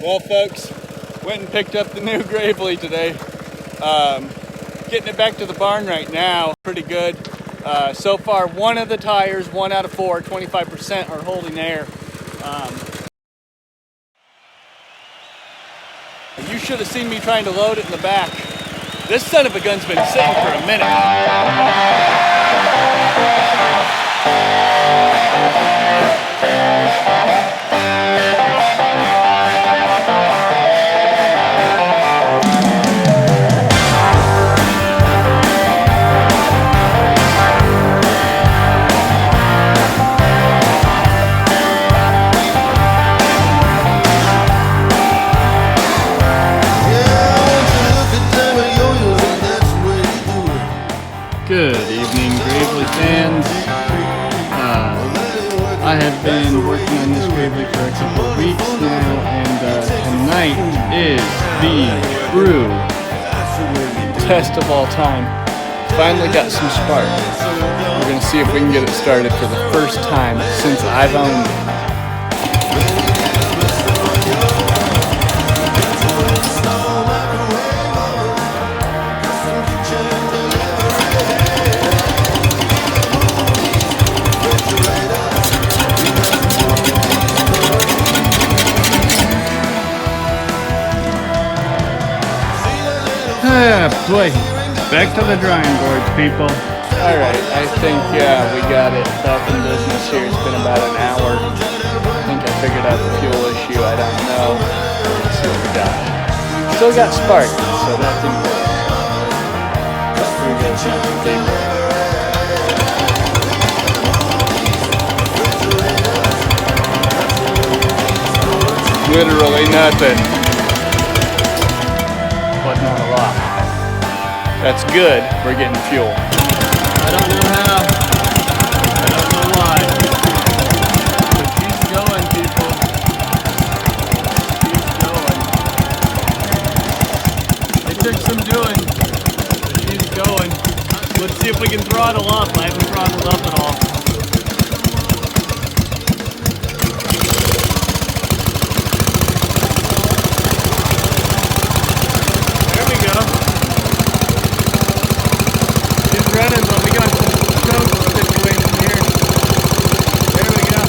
Well, folks, went and picked up the new Gravely today. Getting it back to the barn right now, pretty good. So far, one of the tires, 1 out of 4, 25% are holding air. You should have seen me trying to load it in the back. This son of a gun's been sitting for a minute. Good evening, Gravely fans. I have been working on this Gravely for a couple of weeks now, and tonight is the true test of all time. Finally got some spark. We're going to see if we can get it started for the first time since I've owned it. Boy, back to the drawing boards, people. Alright, I think we got it back in business here. It's been about an hour. I think I figured out the fuel issue. I don't know. Let's see what we got. Still got spark, so that's important. Literally nothing. But not a lot. That's good. We're getting fuel. I don't know how. I don't know why. But she's going, people. She's going. It took some doing, but she's going. Let's see if we can throttle up. I haven't throttled up at all. Running, but we got some choke situation here. There we go.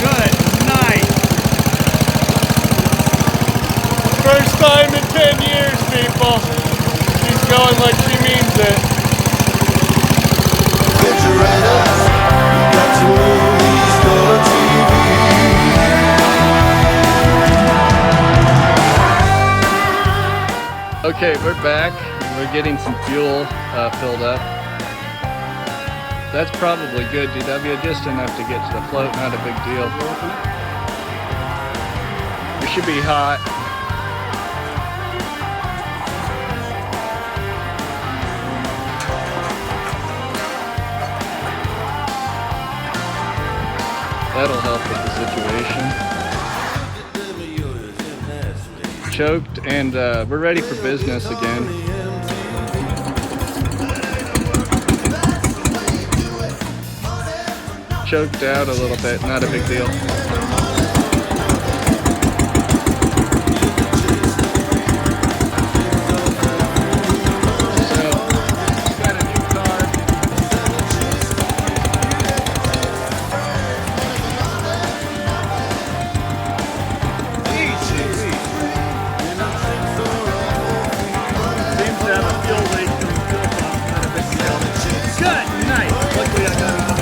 Good, nice. First time in 10 years, people. She's going like she means it. Get you right up. Got to always go TV. Okay, we're back. We're getting some fuel filled up. That's probably good, DW, just enough to get to the float, not a big deal. It should be hot. That'll help with the situation. Choked, and we're ready for business again. Choked out a little bit, not a big deal. So, got a new car. Seems to have a fuel leak from the fuel pump, not a big deal. Good, nice. Luckily I got it.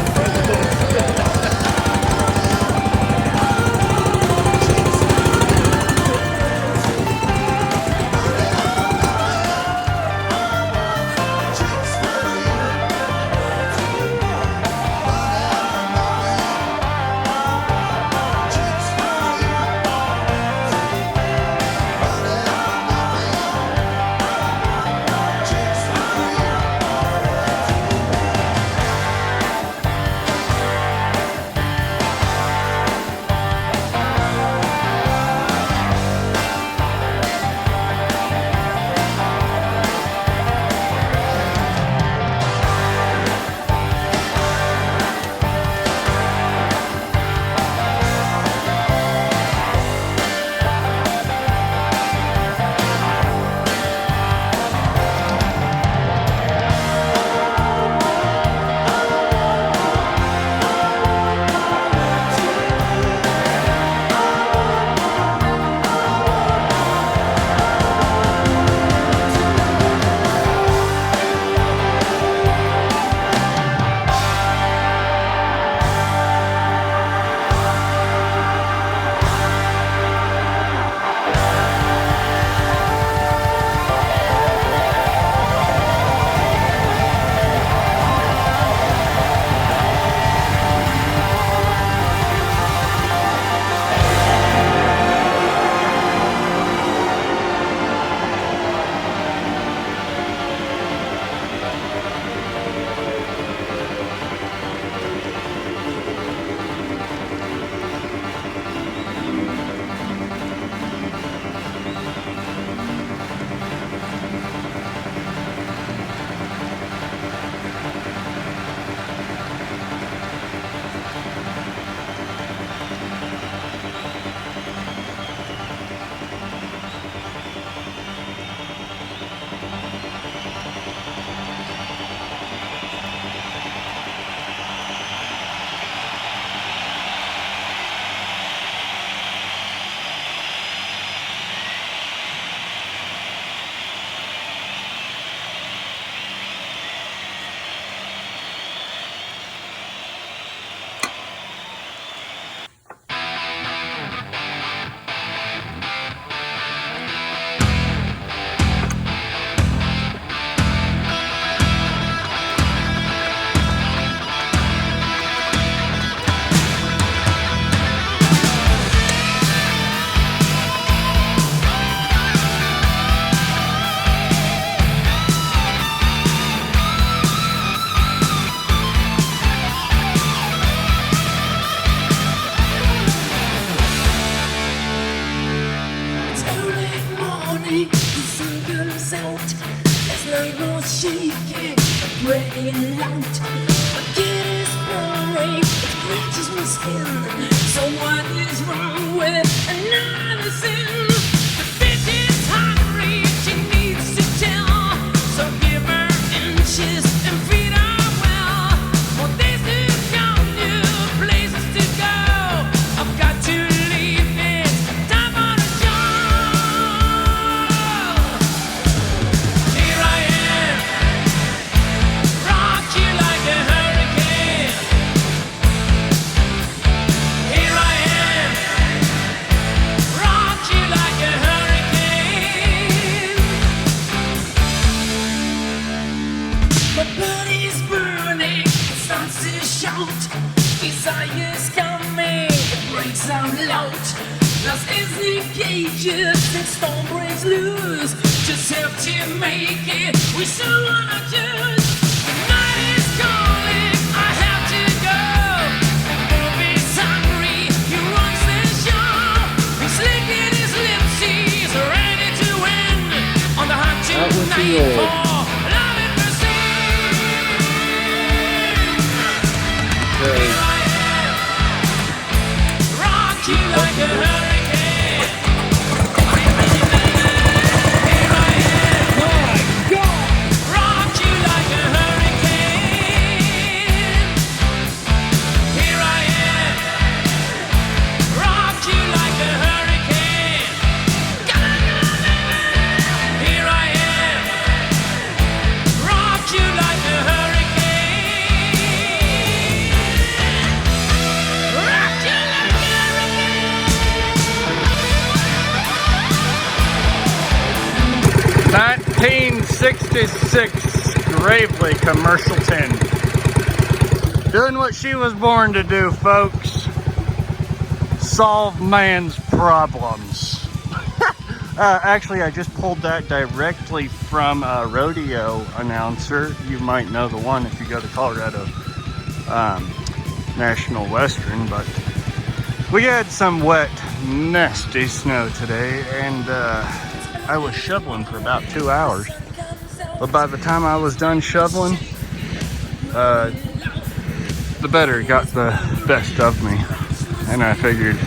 crying out. Forget his boring, it scratches my skin. So what is wrong with another sin? The bitch is hungry, she needs to tell. So give her inches and feed her well. For this is young new places to go. I've got to leave this time on a job. Here I am, rock you like a hurricane. Here I am, rock you like a hurricane. My body's burning, it starts to shout. Desire's coming, it breaks out loud. Lost is the cages, and storm breaks loose. Just have to make it, we so wanna choose. The night is calling, I have to go. The movie's hungry, he wants the show. He's licking his lips, he's ready to win. On the hunt That was the tonight old. for love and pursuit. Okay. Rock you like a hurricane. Here I am. Rock you like a hurricane. Here I am. Rock you like a hurricane. Here I am. Rock you like a hurricane. Rock you like a hurricane. 1966 Gravely commercial 10. Doing what she was born to do, folks. Solve man's problems. Actually, I just pulled that directly from a rodeo announcer. You might know the one if you go to Colorado National Western, but we had some wet, nasty snow today, and I was shoveling for about 2 hours. But by the time I was done shoveling, the better got the best of me. And I figured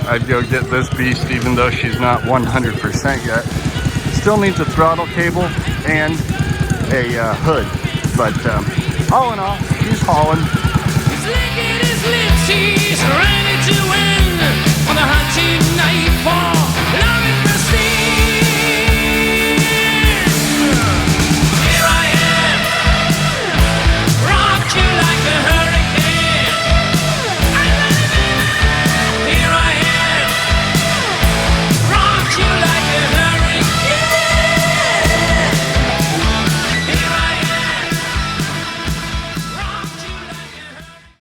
I'd go get this beast, even though she's not 100% yet. Still needs a throttle cable and a hood. But all in all, she's hauling. He's licking his lips, he's ready to win. On the hunting night for